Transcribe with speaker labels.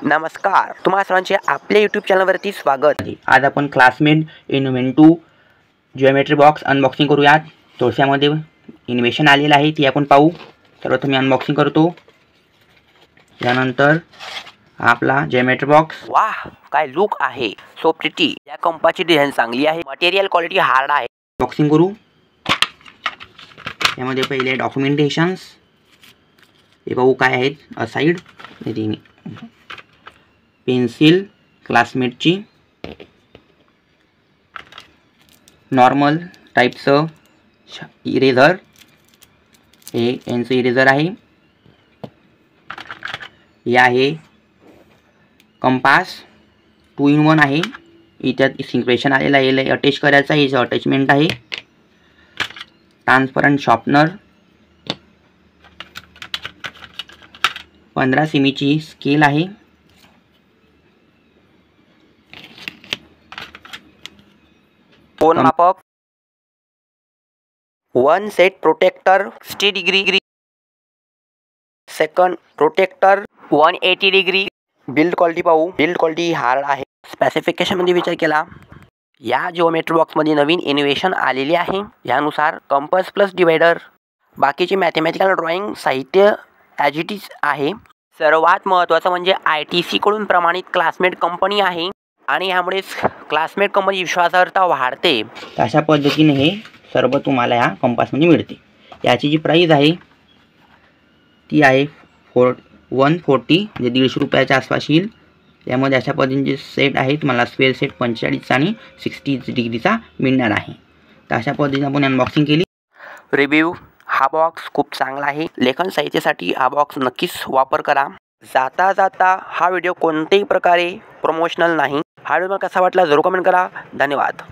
Speaker 1: नमस्कार, तुम्हा सर्वांचे आपल्या यूट्यूब चॅनलवरती स्वागत आहे।
Speaker 2: आज आपण क्लासमेट इन्व्हेंटू जिओमेट्री बॉक्स अनबॉक्सिंग करूयात। तोळश्यामध्ये इन्व्हेशन आलेलं आहे ती आपण पाहू। सर्वप्रथम मी अनबॉक्सिंग करतो, त्यानंतर आपला जिओमेट्री बॉक्स।
Speaker 1: वाह, काय लुक आहे, सो प्रिटी। या कंपाची डिझाइन चांगली आहे, मटेरियल क्वालिटी हार्ड आहे।
Speaker 2: बॉक्सिंग करू। यामध्ये पहिले डॉक्युमेंटेशन्स हे पाहू काय आहेत। असाइड पेन्सिल क्लासमेटची, नॉर्मल टाईपचं इरेझर, हे यांचं इरेझर आहे। हे आहे कंपास 2 in 1 आहे। इथं सिंक्रेशन आलेलं आहे, याला अटॅच करायचं आहे, याचं अटॅचमेंट आहे। ट्रान्सपरंट शॉर्पनर, 15 सेमीची स्केल आहे।
Speaker 1: कोन मापक, 1 set protractor 60 degree, second protractor 180 degree. Build quality पाहू, बिल्ड क्वालिटी हार्ड आहे। स्पेसिफिकेशन मध्ये विचार केला, या जिओमेट्री बॉक्स मध्ये नवीन इनोव्हेशन आलेले आहे। यानुसार कंपास प्लस डिवाइडर, बाकीचे मॅथमॅटिकल ड्रॉइंग साहित्य ॲज इट इज आहे। सर्वात महत्त्वाचं म्हणजे ITC कडून प्रमाणित क्लासमेट कंपनी आहे आणि यामुळे क्लासमेट कंपनी विश्वासार्हता वाढते।
Speaker 2: अशा पद्धतीने हे सर्व तुम्हाला या कंपासमध्ये मिळते। याची जी प्राइस आहे ती आहे 140, म्हणजे 150 रुपयाच्या आसपास येईल। यामध्ये अशा पद्धतीचे सेट आहे, तुम्हाला स्क्वेअर सेट 45 आणि 60 डिग्रीचा मिळणार आहे। तर अशा पद्धतीने आपण अनबॉक्सिंग केली।
Speaker 1: रिव्ह्यू, हा बॉक्स खूप चांगला आहे। लेखन साहित्यासाठी हा बॉक्स नक्कीच वापर करा। जाता जाता हा व्हिडिओ कोणत्याही प्रकारे प्रमोशनल नाही। हा व्हिडिओ कसा वाटला जरूर कमेंट करा। धन्यवाद।